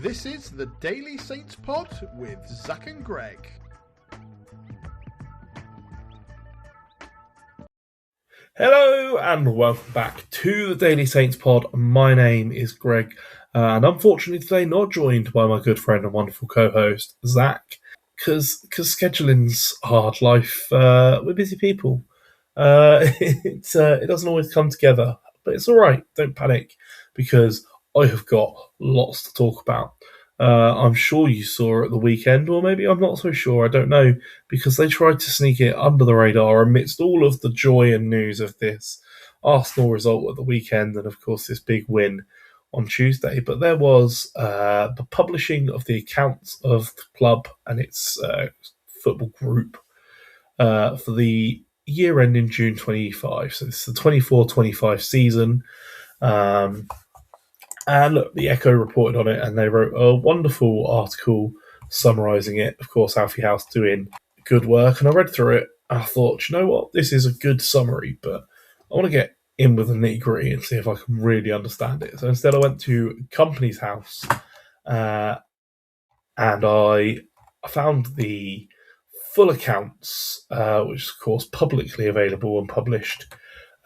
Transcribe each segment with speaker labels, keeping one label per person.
Speaker 1: This is the Daily Saints Pod with Zach and Greg.
Speaker 2: Hello and welcome back to the Daily Saints Pod. My name is Greg, and unfortunately today not joined by my good friend and wonderful co-host Zach, because scheduling's hard life. We're busy people. It doesn't always come together, but it's all right. Don't panic, because I have got lots to talk about. I'm sure you saw at the weekend, or maybe I'm not so sure. I don't know, because they tried to sneak it under the radar amidst all of the joy and news of this Arsenal result at the weekend, and of course this big win on Tuesday. But there was the publishing of the accounts of the club and its football group for the year end in June 25. So it's the 24-25 season. And look, the Echo reported on it, and they wrote a wonderful article summarising it. Of course, Alfie House doing good work, and I read through it. And I thought, you know what, this is a good summary, but I want to get in with the nitty gritty and see if I can really understand it. So instead, I went to Company's House, and I found the full accounts, which is of course publicly available and published.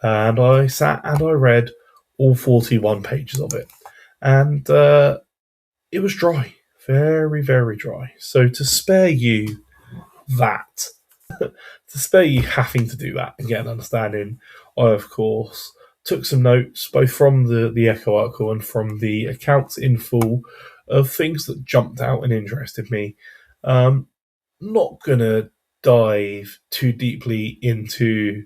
Speaker 2: And I sat and I read all 41 pages of it. And it was dry, very, very dry. So to spare you that, to spare you having to do that and get an understanding, I, of course, took some notes, both from the Echo article and from the accounts in full, of things that jumped out and interested me. Not going to dive too deeply into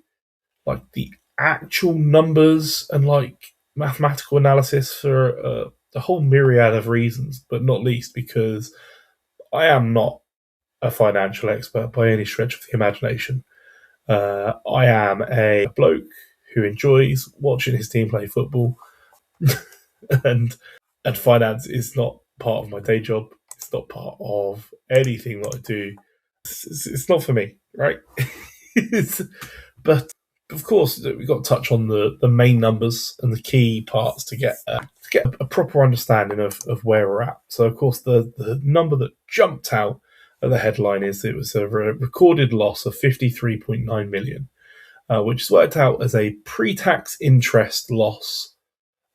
Speaker 2: like the actual numbers and like mathematical analysis for a whole myriad of reasons, but not least because I am not a financial expert by any stretch of the imagination. I am a bloke who enjoys watching his team play football, and finance is not part of my day job. It's not part of anything that I do. It's not for me, right? But of course, we've got to touch on the main numbers and the key parts to get a proper understanding of where we're at. So, of course, the number that jumped out at the headline is it was a recorded loss of 53.9 million, which is worked out as a pre-tax interest loss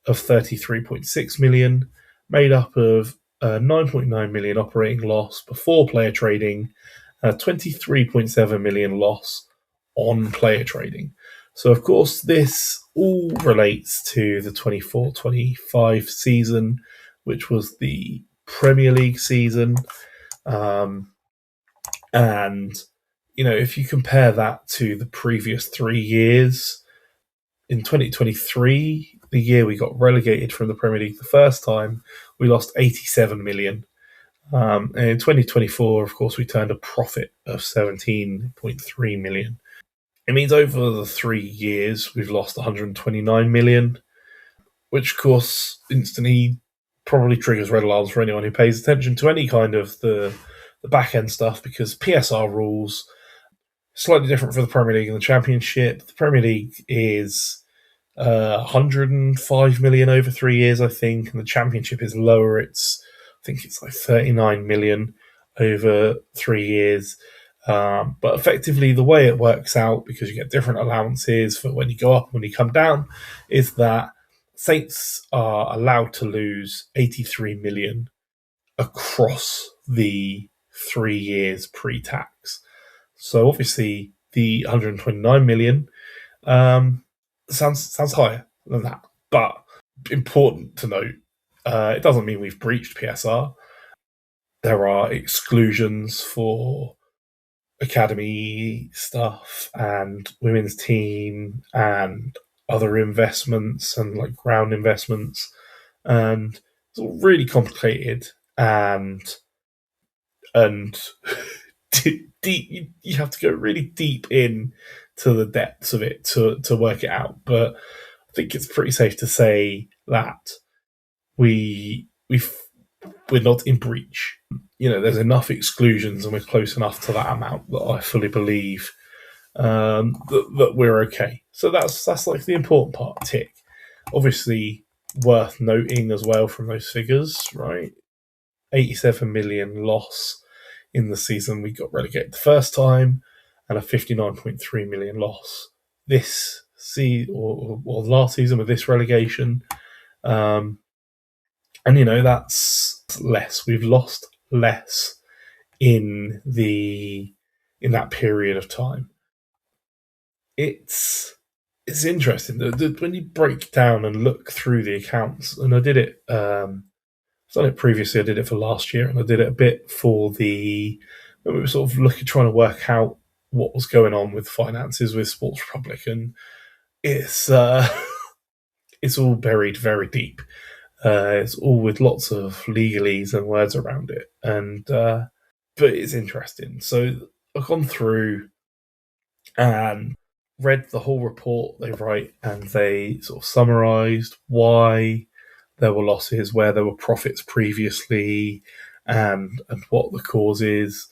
Speaker 2: of 33.6 million, made up of a 9.9 million operating loss before player trading, a 23.7 million loss on player trading. So, of course, this all relates to the 24-25 season, which was the Premier League season. And, you know, if you compare that to the previous 3 years, in 2023, the year we got relegated from the Premier League the first time, we lost 87 million. And in 2024, of course, we turned a profit of 17.3 million. It means over the 3 years, we've lost 129 million, which, of course, instantly probably triggers red alarms for anyone who pays attention to any kind of the back-end stuff, because PSR rules slightly different for the Premier League and the Championship. The Premier League is 105 million over 3 years, I think, and the Championship is lower. I think it's like 39 million over 3 years. But effectively, the way it works out, because you get different allowances for when you go up and when you come down, is that Saints are allowed to lose 83 million across the 3 years pre-tax. So obviously, the 129 million sounds higher than that. But important to note, it doesn't mean we've breached PSR. There are exclusions for academy stuff and women's team and other investments and like ground investments, and it's all really complicated and deep. You have to go really deep in to the depths of it to work it out. But I think it's pretty safe to say that we're not in breach. You know, there's enough exclusions and we're close enough to that amount that I fully believe that we're okay. So that's like the important part. Tick. Obviously, worth noting as well from those figures, right? £87 million loss in the season we got relegated the first time, and a £59.3 million loss this or last season with this relegation. And that's less. We've lost less in that period of time. It's interesting when you break down and look through the accounts. And I did it. I've done it previously. I did it for last year, and I did it a bit for when we were sort of trying to work out what was going on with finances with Sports Republic, and it's it's all buried very deep. It's all with lots of legalese and words around it, and but it's interesting. So I've gone through and read the whole report they write, and they sort of summarised why there were losses, where there were profits previously, and what the cause is.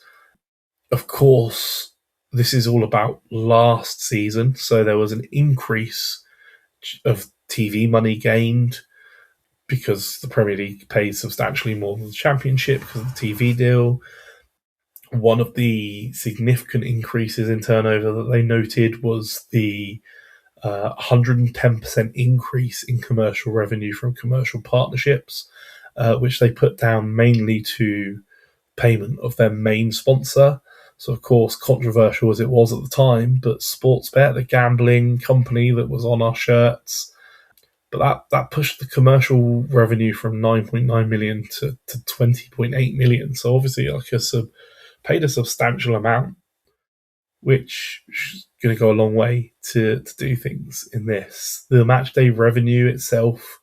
Speaker 2: Of course, this is all about last season, so there was an increase of TV money gained because the Premier League pays substantially more than the Championship because of the TV deal. One of the significant increases in turnover that they noted was the 110% increase in commercial revenue from commercial partnerships, which they put down mainly to payment of their main sponsor. So, of course, controversial as it was at the time, but Sportsbet, the gambling company that was on our shirts, but that pushed the commercial revenue from 9.9 million to 20.8 million. So obviously, paid a substantial amount, which is going to go a long way to do things in this. The match day revenue itself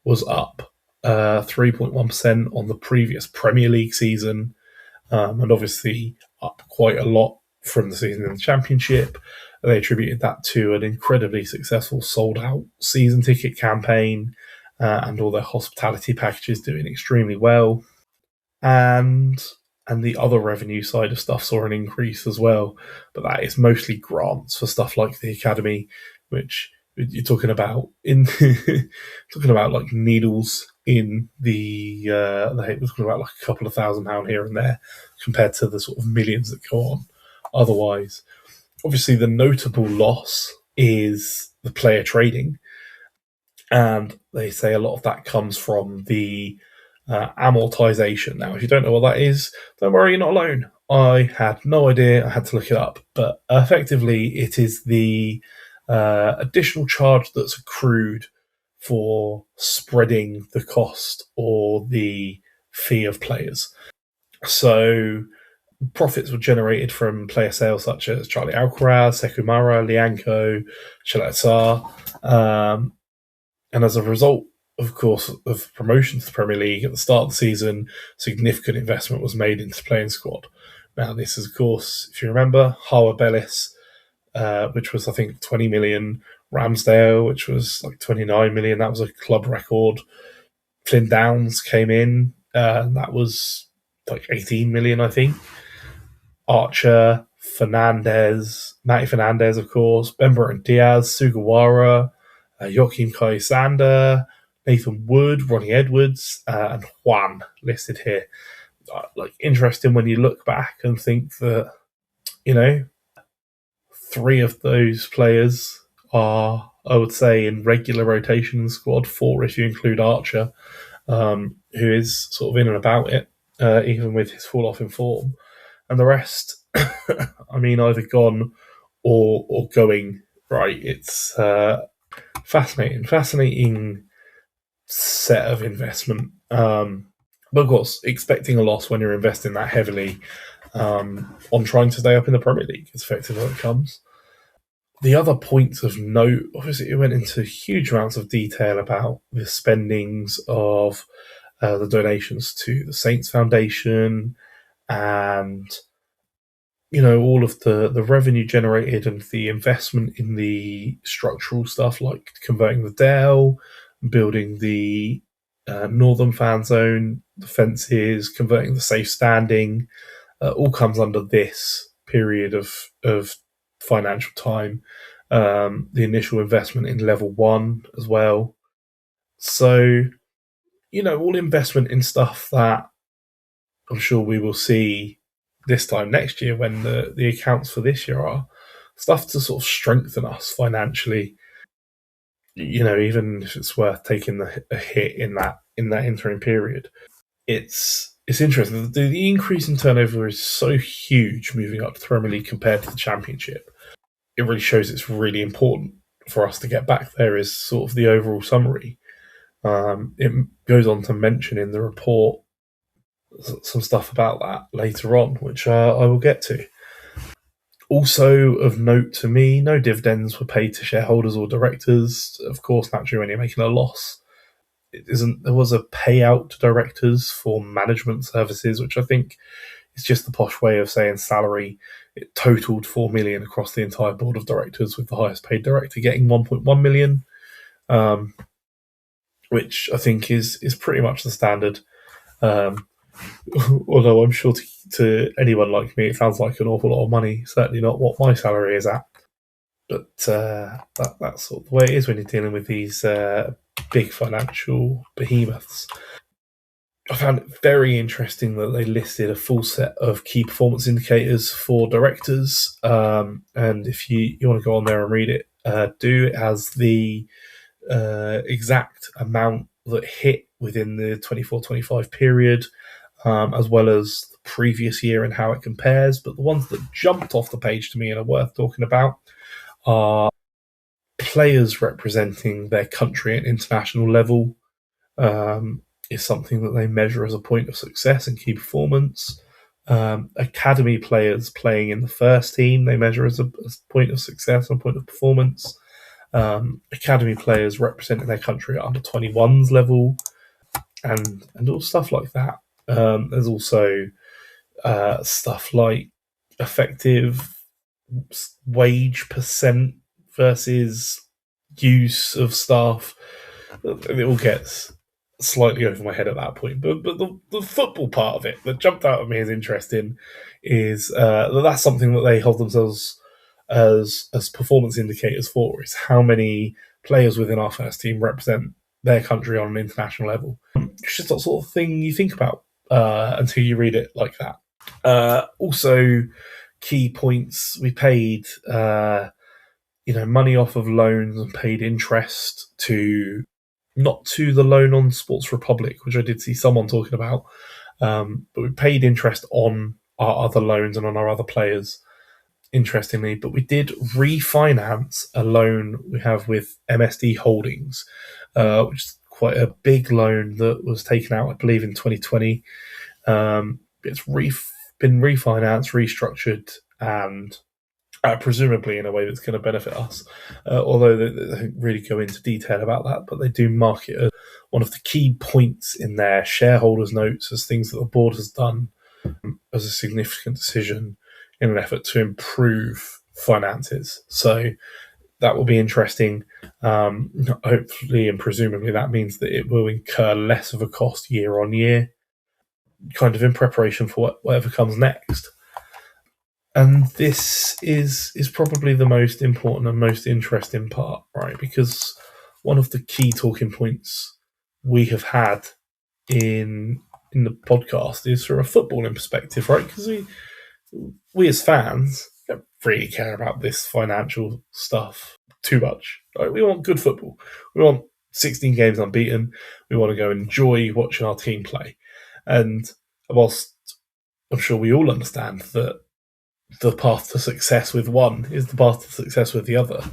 Speaker 2: was up 3.1% on the previous Premier League season, and obviously up quite a lot from the season in the Championship. They attributed that to an incredibly successful sold-out season ticket campaign and all their hospitality packages doing extremely well. And the other revenue side of stuff saw an increase as well, but that is mostly grants for stuff like the academy, which you're talking about talking about like needles in the we're talking about like a couple of £1,000 here and there compared to the sort of millions that go on otherwise. Obviously, the notable loss is the player trading, and they say a lot of that comes from the amortization. Now, if you don't know what that is, don't worry, you're not alone. I had no idea. I had to look it up. But effectively, it is the additional charge that's accrued for spreading the cost or the fee of players. So profits were generated from player sales such as Charlie Alcaraz, Sekumara, Lianco, Chalatsar. And as a result, of course, of promotion to the Premier League at the start of the season, significant investment was made into the playing squad. Now, this is, of course, if you remember, Hawa Bellis, which was, I think, 20 million. Ramsdale, which was like 29 million. That was a club record. Flynn Downs came in, and that was like 18 million, I think. Archer, Fernandez, Matty Fernandez, of course, Bemba and Diaz, Sugawara, Joachim Kai-Sander, Nathan Wood, Ronnie Edwards, and Juan listed here. Interesting when you look back and think that, 3 of those players are, I would say, in regular rotation in the squad, 4 if you include Archer, who is sort of in and about it, even with his fall off in form. And the rest, either gone or going. Right, it's fascinating set of investment. But of course, expecting a loss when you're investing that heavily on trying to stay up in the Premier League is effectively what it comes. The other points of note, obviously, it went into huge amounts of detail about the spendings of the donations to the Saints Foundation and all of the revenue generated and the investment in the structural stuff like converting the Dell, building the northern fan zone, the fences, converting the safe standing, all comes under this period of financial time. The initial investment in level 1 as well. So, all investment in stuff that I'm sure we will see this time next year when the accounts for this year are stuff to sort of strengthen us financially. Even if it's worth taking a hit in that interim period, it's interesting. The increase in turnover is so huge moving up to the Premier League compared to the Championship. It really shows it's really important for us to get back there. Is sort of the overall summary. It goes on to mention in the report some stuff about that later on, which I will get to. Also of note to me, no dividends were paid to shareholders or directors. Of course, naturally, when you're making a loss, there was a payout to directors for management services, which I think is just the posh way of saying salary. It totaled 4 million across the entire board of directors, with the highest paid director getting 1.1 million, which I think is pretty much the standard. Although I'm sure to anyone like me, it sounds like an awful lot of money. Certainly not what my salary is at. But that's sort of the way it is when you're dealing with these big financial behemoths. I found it very interesting that they listed a full set of key performance indicators for directors. And if you want to go on there and read it, it has the exact amount that hit within the 24-25 period, as well as the previous year and how it compares. But the ones that jumped off the page to me and are worth talking about are players representing their country at international level. Is something that they measure as a point of success and key performance. Academy players playing in the first team, they measure as a point of success and point of performance. Academy players representing their country at under 21s level, and all stuff like that. There's also stuff like effective wage percent versus use of staff. It all gets slightly over my head at that point, but the football part of it that jumped out at me as interesting is that's something that they hold themselves as performance indicators for, is how many players within our first team represent their country on an international level. It's just that sort of thing you think about until you read it like that. Also, key points: we paid money off of loans and paid interest to, not to the loan on Sports Republic, which I did see someone talking about, but we paid interest on our other loans and on our other players, interestingly. But we did refinance a loan we have with MSD Holdings, which is quite a big loan that was taken out, I believe, in 2020. It's been refinanced, restructured, and presumably in a way that's going to benefit us, although they don't really go into detail about that, but they do mark it as one of the key points in their shareholders' notes as things that the board has done as a significant decision in an effort to improve finances. So that will be interesting. Hopefully and presumably that means that it will incur less of a cost year on year, kind of in preparation for whatever comes next. And this is probably the most important and most interesting part, right? Because one of the key talking points we have had in the podcast is from a footballing perspective, right? Because we as fans don't really care about this financial stuff too much. Right? We want good football. We want 16 games unbeaten. We want to go enjoy watching our team play. And whilst I'm sure we all understand that the path to success with one is the path to success with the other,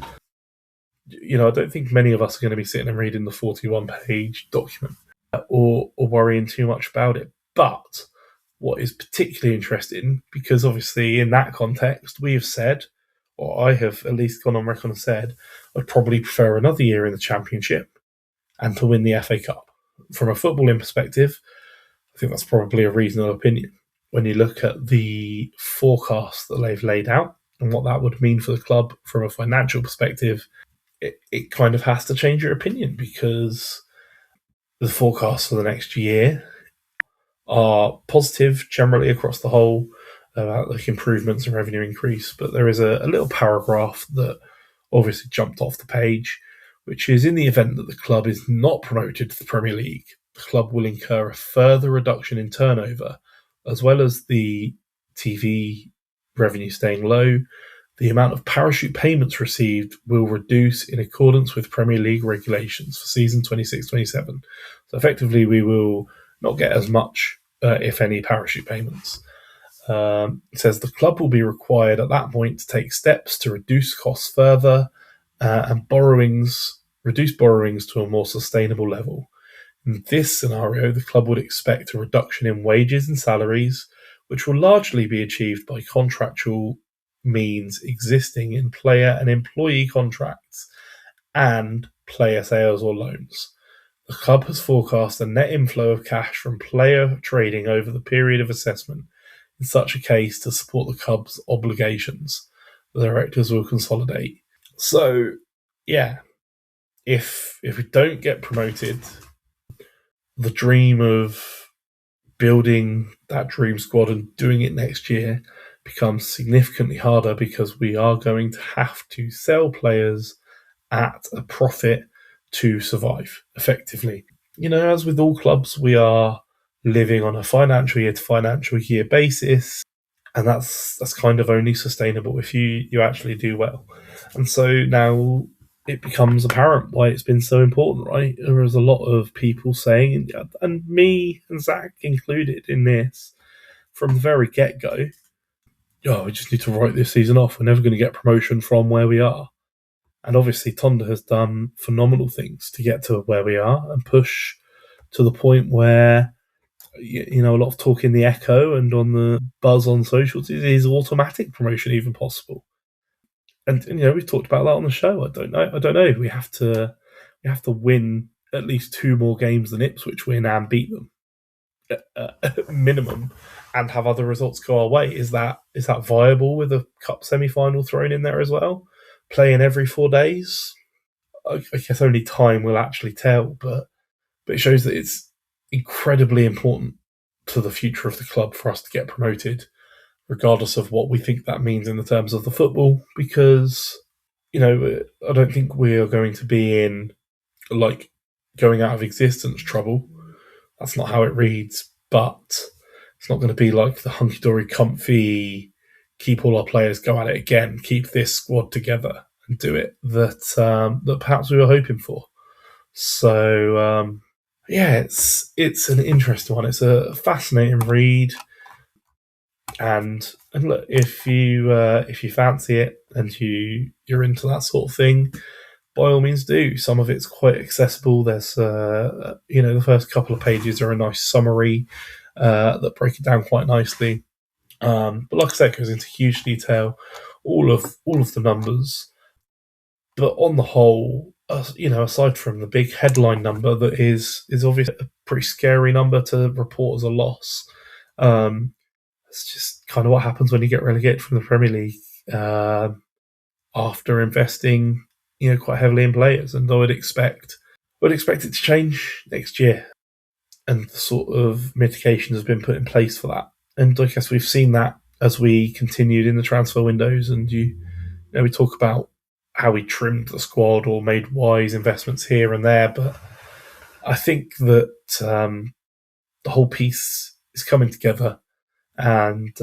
Speaker 2: I don't think many of us are going to be sitting and reading the 41-page document or worrying too much about it. But what is particularly interesting, because obviously in that context we have said, or I have at least gone on record and said, I'd probably prefer another year in the Championship and to win the FA Cup. From a footballing perspective, I think that's probably a reasonable opinion. When you look at the forecast that they've laid out and what that would mean for the club from a financial perspective, it kind of has to change your opinion, because the forecasts for the next year are positive generally across the whole about like improvements and revenue increase. But there is a little paragraph that obviously jumped off the page, which is, in the event that the club is not promoted to the Premier League, the club will incur a further reduction in turnover as well as the TV revenue staying low, the amount of parachute payments received will reduce in accordance with Premier League regulations for season 26-27. So effectively, we will not get as much, if any, parachute payments. It says the club will be required at that point to take steps to reduce costs further and reduce borrowings to a more sustainable level. In this scenario, the club would expect a reduction in wages and salaries, which will largely be achieved by contractual means existing in player and employee contracts and player sales or loans. The club has forecast a net inflow of cash from player trading over the period of assessment. In such a case, to support the club's obligations, the directors will consolidate. So, yeah, if we don't get promoted, the dream of building that dream squad and doing it next year becomes significantly harder because we are going to have to sell players at a profit to survive effectively. As with all clubs, we are living on a financial year to financial year basis, and that's kind of only sustainable if you actually do well. And so now it becomes apparent why it's been so important, right? There was a lot of people saying, and me and Zach included in this, from the very get-go, we just need to write this season off. We're never going to get promotion from where we are. And obviously Tonda has done phenomenal things to get to where we are and push to the point where, a lot of talk in the Echo and on the buzz on socials is automatic promotion even possible. And we've talked about that on the show. I don't know. We have to win at least 2 more games than Ipswich win and beat them minimum, and have other results go our way. Is that viable with a cup semi-final thrown in there as well? Playing every 4 days? I guess only time will actually tell, but it shows that it's incredibly important to the future of the club for us to get promoted, regardless of what we think that means in the terms of the football, because, I don't think we are going to be in, going out of existence trouble. That's not how it reads, but it's not going to be like the hunky-dory, comfy, keep all our players, go at it again, keep this squad together and do it that perhaps we were hoping for. So, it's an interesting one. It's a fascinating read. And look, if you fancy it and you're into that sort of thing, by all means do. Some of it's quite accessible. There's the first couple of pages are a nice summary that break it down quite nicely. But like I said, it goes into huge detail, all of the numbers. But on the whole, aside from the big headline number that is obviously a pretty scary number to report as a loss, it's just kind of what happens when you get relegated from the Premier League after investing, quite heavily in players. And I would expect it to change next year, and the sort of mitigation has been put in place for that. And I guess we've seen that as we continued in the transfer windows, and we talk about how we trimmed the squad or made wise investments here and there, but I think that the whole piece is coming together, and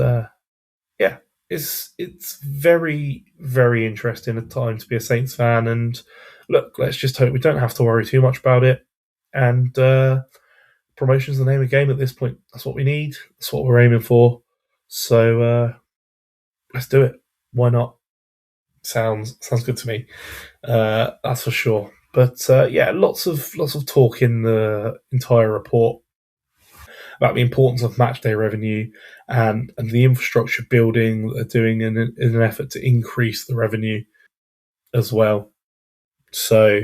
Speaker 2: it's very, very interesting at times to be a Saints fan. And look, let's just hope we don't have to worry too much about it. And promotion's the name of the game at this point. That's what we need. That's what we're aiming for. So let's do it. Why not? Sounds good to me. That's for sure. But lots of talk in the entire report about the importance of matchday revenue and the infrastructure building that they're doing in an effort to increase the revenue as well. So,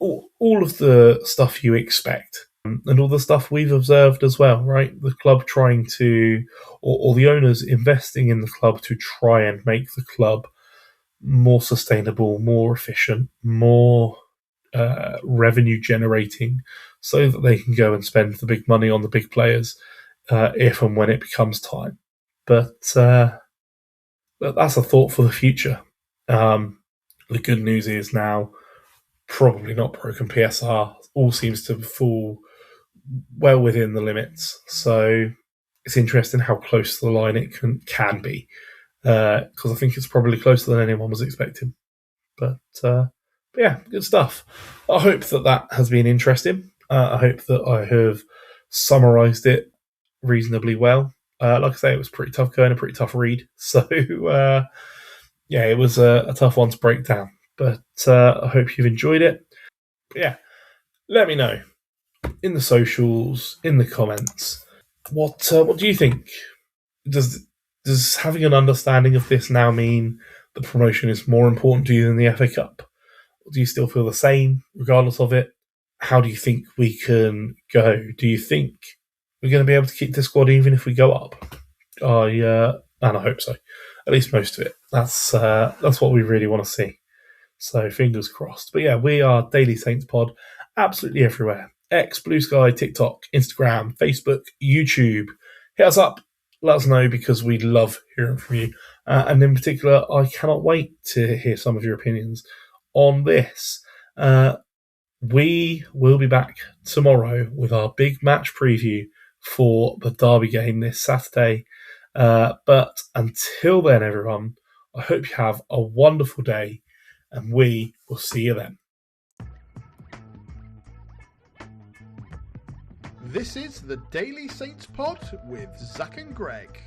Speaker 2: all of the stuff you expect, and all the stuff we've observed as well, right? The club trying to, or the owners investing in the club to try and make the club more sustainable, more efficient, more revenue generating, so that they can go and spend the big money on the big players if and when it becomes time. But that's a thought for the future. The good news is now probably not broken PSR. All seems to fall well within the limits. So it's interesting how close to the line it can be, because I think it's probably closer than anyone was expecting. But yeah, good stuff. I hope that has been interesting. I hope that I have summarised it reasonably well. Like I say, it was pretty tough going, a pretty tough read. So yeah, it was a tough one to break down. But I hope you've enjoyed it. But yeah, let me know in the socials, in the comments, what do you think? Does having an understanding of this now mean the promotion is more important to you than the FA Cup? Or do you still feel the same regardless of it? How do you think we can go? Do you think we're going to be able to keep the squad even if we go up? And I hope so. At least most of it. That's what we really want to see. So fingers crossed. But yeah, we are Daily Saints Pod absolutely everywhere. X, Blue Sky, TikTok, Instagram, Facebook, YouTube. Hit us up. Let us know, because we love hearing from you. And in particular, I cannot wait to hear some of your opinions on this. We will be back tomorrow with our big match preview for the Derby game this Saturday. But until then, everyone, I hope you have a wonderful day, and we will see you then.
Speaker 1: This is the Daily Saints Pod with Zach and Greg.